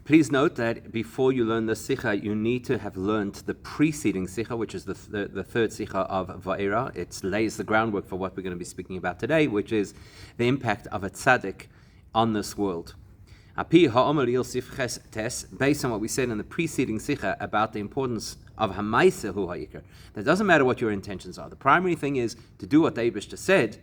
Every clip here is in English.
Please note that before you learn the Sikha, you need to have learned the preceding Sikha, which is the third Sikha of Va'era. It lays the groundwork for what we're going to be speaking about today, which is the impact of a tzadik on this world. Based on what we said in the preceding Sikha about the importance of Hamaisa Hu Ha'ikar, that doesn't matter what your intentions are. The primary thing is to do what the Eibishter said,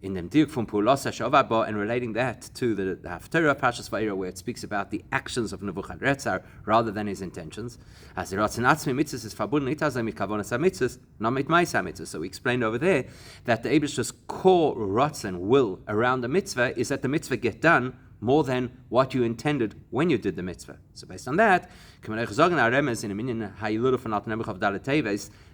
in them diuk from Pu'ulasa Shavaba, and relating that to the Haftarah Parshas Va'era, where it speaks about the actions of Nebuchadnezzar rather than his intentions. As the Ratzon Atzmi mitzvahs is verbunden nicht also mit Kavonas HaMitzvahs, not mit Ma'aseh HaMitzvahs. So we explained over there that the Eibishter's core Ratzon, will, around the mitzvah is that the mitzvah get done more than what you intended when you did the mitzvah. So based on that,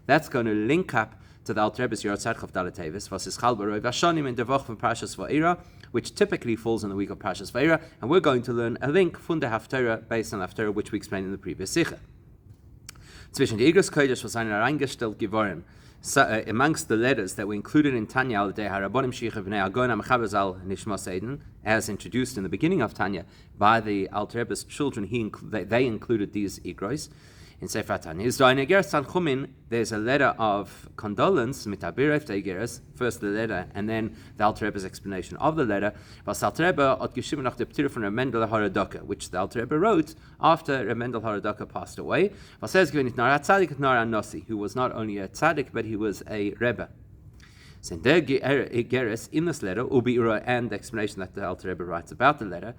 that's going to link up to the Alter Rebbe's Yortzach of Dalet Teves, was is Chal B'Roi Vashanim in the Woch from Parshas Va'era, which typically falls in the week of Parshas Va'era, and we're going to learn a link from the Haftarah based on Haftarah, which we explained in the previous Sikha. Zwischen die Igros Kodesh was eine reingestellt geworden. So, amongst the letters that were included in Tanya al Dei Harabonim Shicha B'nei Agon HaMechavos al Nishmos Eden, as introduced in the beginning of Tanya by the Alter Rebbe's children, they included these Igros. In Sefer Tanya, there's a letter of condolence, mitabiref teigeres, first the letter, and then the Alter Rebbe's explanation of the letter, which the Alter Rebbe wrote after Mendel Haradaka passed away, who was not only a tzadik, but he was a Rebbe. So in this letter, and the explanation that the Alter Rebbe writes about the letter,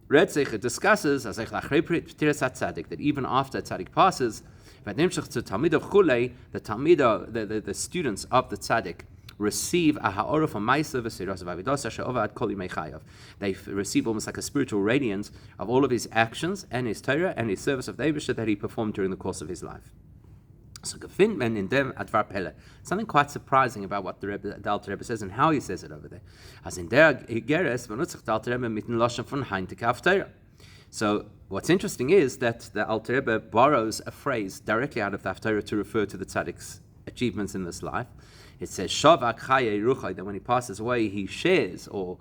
Retzich discusses that even after a tzaddik passes, the students of the tzaddik receive a ha'orah from Ma'aseh v'Seiros v'Avodas asher ovad kol yimei chayav. They receive almost like a spiritual radiance of all of his actions and his Torah and his service of the Eibishter that he performed during the course of his life. So gefindt men in dem advar pelle. Something quite surprising about what the Alter Rebbe says and how he says it over there. As in der Geres benutzt the Alter Rebbe mit den Lashon von Heintik Haftarah. So what's interesting is that the Alter Rebbe borrows a phrase directly out of the Haftarah to refer to the tzaddik's achievements in this life. It says Shavak Chaye Ruchai, that when he passes away, he shares or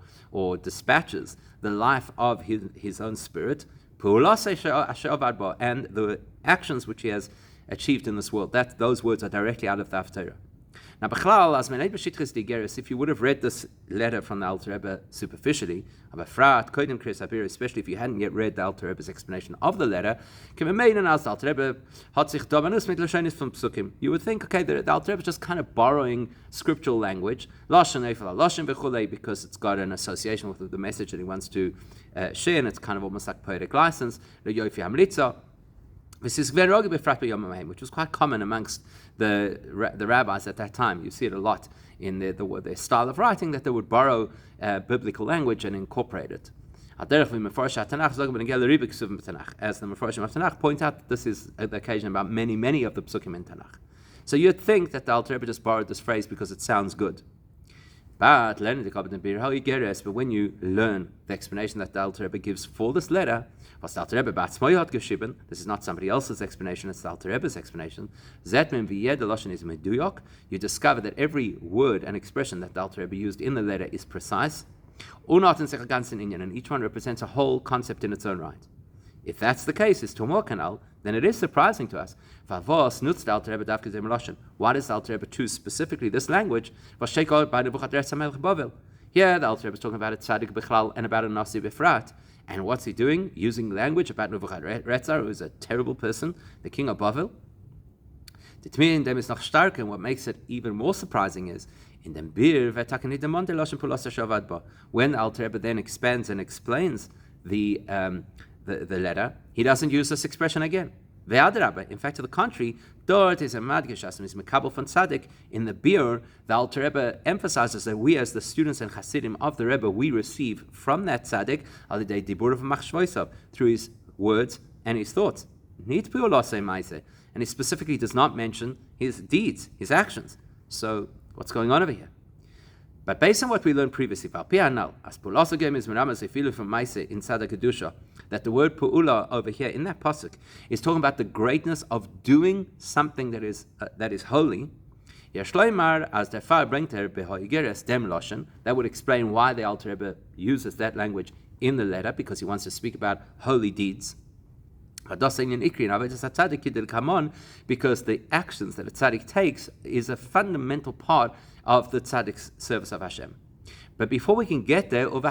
dispatches the life of his own spirit, and the actions which he has achieved in this world. Those words are directly out of the Haftarah. Now, if you would have read this letter from the Alter Rebbe superficially, especially if you hadn't yet read the Alter Rebbe's explanation of the letter, you would think, okay, the Alter Rebbe is just kind of borrowing scriptural language, because it's got an association with the message that he wants to share, and it's kind of almost like poetic license, which was quite common amongst the rabbis at that time. You see it a lot in their style of writing, that they would borrow biblical language and incorporate it. As the Mefarshim of Tanakh point out, this is the occasion about many of the psukim in Tanakh. So you'd think that the Alter Rebbe just borrowed this phrase because it sounds good. But when you learn the explanation that the Alter Rebbe gives for this letter, this is not somebody else's explanation, it's the Alter Rebbe's explanation. You discover that every word and expression that the Alter Rebbe used in the letter is precise, and each one represents a whole concept in its own right. If that's the case, then it is surprising to us. Why does the Alter Rebbe choose specifically this language? Here, the Alter Rebbe is talking about a tzaddik bichlal and about a nasi bifrat. And what's he doing? Using language about Nebuchadnezzar, who is a terrible person, the king of Bavel. And what makes it even more surprising is, when the Alter Rebbe then expands and explains the letter, he doesn't use this expression again. In fact, to the contrary, dort is a madgish is mekabel von tzadik. In the bir, the Alter Rebbe emphasizes that we, as the students and Hasidim of the Rebbe, we receive from that tzadik through his words and his thoughts. And he specifically does not mention his deeds, his actions. So, what's going on over here? But based on what we learned previously, that the word pu'ula over here in that pasuk is talking about the greatness of doing something that is holy. That would explain why the Alter Rebbe uses that language in the letter because he wants to speak about holy deeds. Because the actions that a tzaddik takes is a fundamental part of the tzaddik's service of Hashem. But before we can get there, we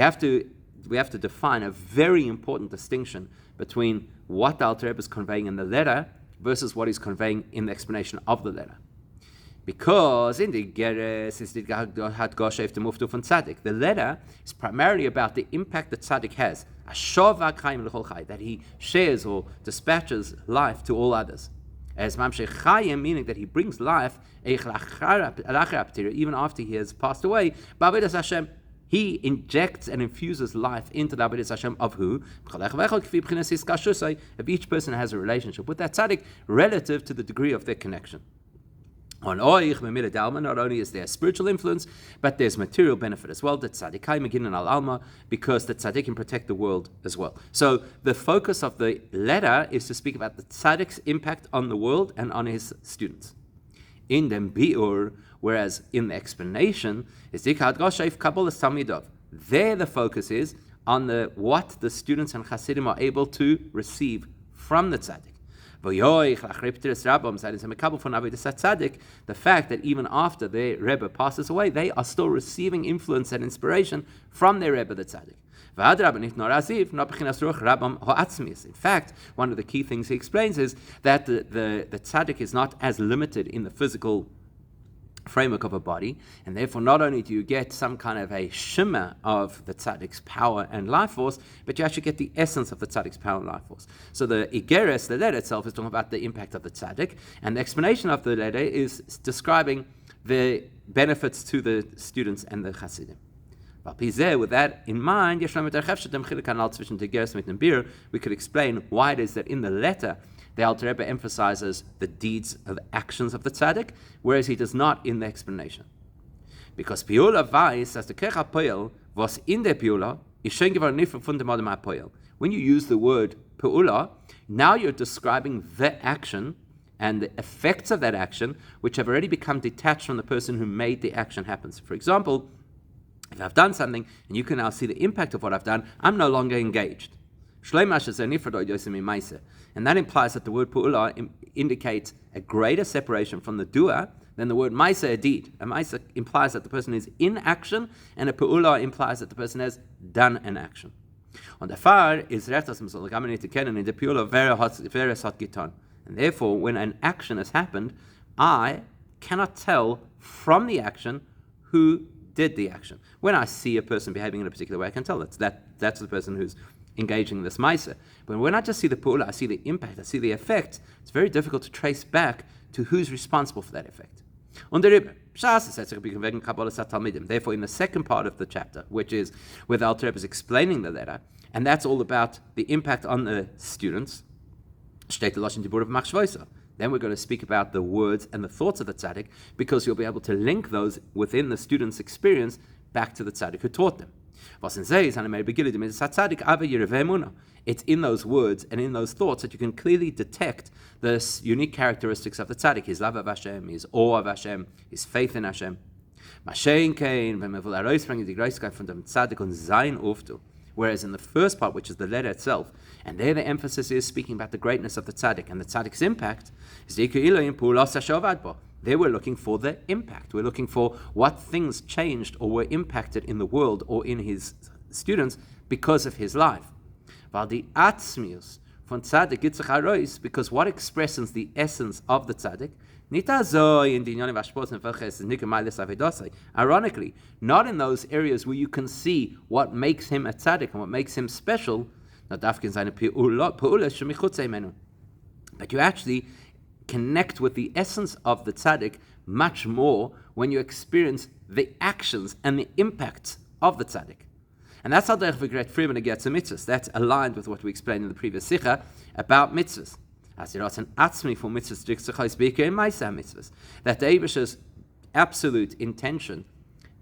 have to define a very important distinction between what the Alter Rebbe is conveying in the letter versus what he's conveying in the explanation of the letter. Because in the Geres is the letter is primarily about the impact that tzaddik has, that he shares or dispatches life to all others. As Mamshech Chayim, meaning that he brings life even after he has passed away. B'avodas Hashem, he injects and infuses life into the Avodas Hashem of who? Of each person has a relationship with that tzaddik relative to the degree of their connection. Not only is there a spiritual influence, but there's material benefit as well. Because the tzaddik can protect the world as well. So the focus of the letter is to speak about the tzaddik's impact on the world and on his students. In the biur, whereas in the explanation, is there the focus is on what the students and Hasidim are able to receive from the tzaddik. The fact that even after their Rebbe passes away, they are still receiving influence and inspiration from their Rebbe, the tzaddik. In fact, one of the key things he explains is that the tzaddik is not as limited in the physical framework of a body, and therefore not only do you get some kind of a shimmer of the tzaddik's power and life force, but you actually get the essence of the tzaddik's power and life force. So the Igeres, the letter itself, is talking about the impact of the tzaddik, and the explanation of the letter is describing the benefits to the students and the Hasidim. With that in mind, we could explain why it is that in the letter the Alter Rebbe emphasizes the deeds or the actions of the tzaddik, whereas he does not in the explanation. Because Piula weiß, dass der Kecha Poel, was in der Piula, ist schon geworden nicht von dem Adam Poel. When you use the word Piula, now you're describing the action and the effects of that action, which have already become detached from the person who made the action happen. For example, if I've done something and you can now see the impact of what I've done, I'm no longer engaged. And that implies that the word pu'ula indicates a greater separation from the doer than the word maisa, a deed. A maisa implies that the person is in action, and a pu'ula implies that the person has done an action. On the far is rechtas in the pu'ula veres hot gitan. And therefore, when an action has happened, I cannot tell from the action who did the action. When I see a person behaving in a particular way, I can tell that's the person who's engaging this maisa. But when I just see the pu'ula, I see the impact, I see the effect, it's very difficult to trace back to who's responsible for that effect. Therefore, in the second part of the chapter, which is where the Alter Rebbe is explaining the letter, and that's all about the impact on the students, then we're going to speak about the words and the thoughts of the tzaddik, because you'll be able to link those within the student's experience back to the tzaddik who taught them. It's in those words and in those thoughts that you can clearly detect the unique characteristics of the tzaddik, his love of Hashem, his awe of Hashem, his faith in Hashem. Whereas in the first part, which is the letter itself, and there the emphasis is speaking about the greatness of the tzaddik and the tzaddik's impact, there we're looking for the impact. We're looking for what things changed or were impacted in the world or in his students because of his life. Because what expresses the essence of the tzaddik, ironically, not in those areas where you can see what makes him a tzaddik and what makes him special, but you actually connect with the essence of the tzaddik much more when you experience the actions and the impacts of the tzaddik. And that's how the great freedom gets a mitzvahs. That's aligned with what we explained in the previous sikha about mitzvahs. As an atzmi for mitzvahs, that the Eibusher's absolute intention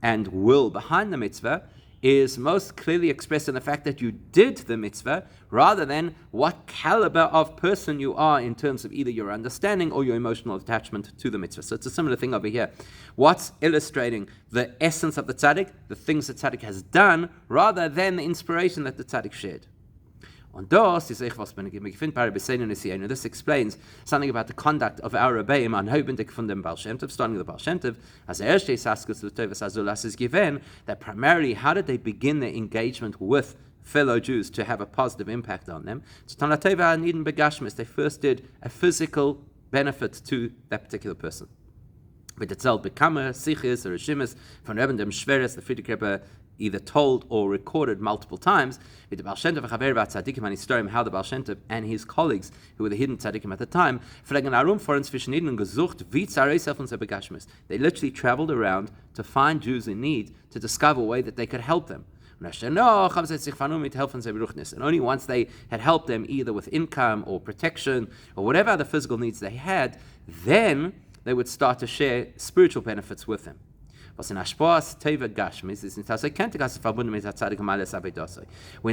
and will behind the mitzvah is most clearly expressed in the fact that you did the mitzvah, rather than what caliber of person you are in terms of either your understanding or your emotional attachment to the mitzvah. So it's a similar thing over here. What's illustrating the essence of the tzaddik, the things that tzaddik has done, rather than the inspiration that the tzaddik shared. This explains something about the conduct of our Rabbi, starting with the Baal Shem Tov, as given that primarily, how did they begin their engagement with fellow Jews to have a positive impact on them? They first did a physical benefit to that particular person. With the Zel Bekamer, Sichis, or Rishimis, von Rebbe dem Schweres, the Friedrich Rebbe either told or recorded multiple times, with the Baal Shem Tov Chaver about tzaddikim and historian, how the Baal Shem Tov and his colleagues, who were the hidden tzaddikim at the time, they literally traveled around to find Jews in need, to discover a way that they could help them. And only once they had helped them either with income or protection or whatever other physical needs they had, then they would start to share spiritual benefits with them. When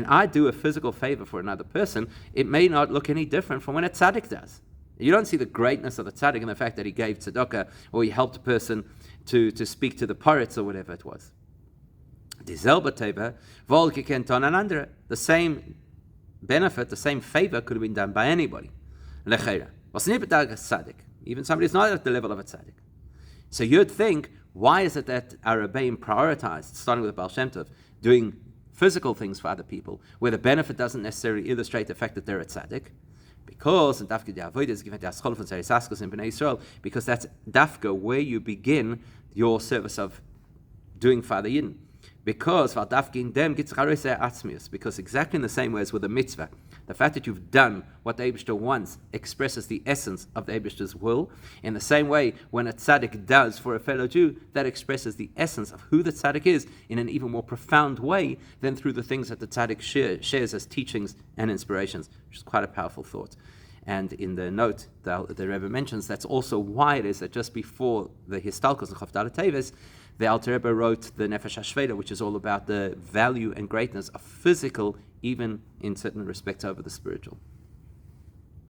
I do a physical favor for another person, it may not look any different from when a tzaddik does. You don't see the greatness of the tzaddik in the fact that he gave tzedakah or he helped a person to speak to the poritz or whatever it was. The same benefit, the same favor could have been done by anybody. Even somebody who's not at the level of a tzaddik. So you'd think, why is it that our Rebbeim prioritized, starting with the Baal Shem Tov, doing physical things for other people, where the benefit doesn't necessarily illustrate the fact that they're a tzaddik? Because in Dafka the Avodah is given to Aschol from Seris Askos in Bnei Yisrael, because that's Dafka where you begin your service of doing Father Yidden. Because exactly in the same way as with a mitzvah, the fact that you've done what the Eibishter wants expresses the essence of the Eibishter's will. In the same way, when a tzaddik does for a fellow Jew, that expresses the essence of who the tzaddik is in an even more profound way than through the things that the tzaddik shares as teachings and inspirations, which is quite a powerful thought. And in the note, the Rebbe mentions that's also why it is that just before the Histalkos and Chavdala Teves, the Alter Rebbe wrote the Nefesh HaShveda, which is all about the value and greatness of physical, even in certain respects over the spiritual.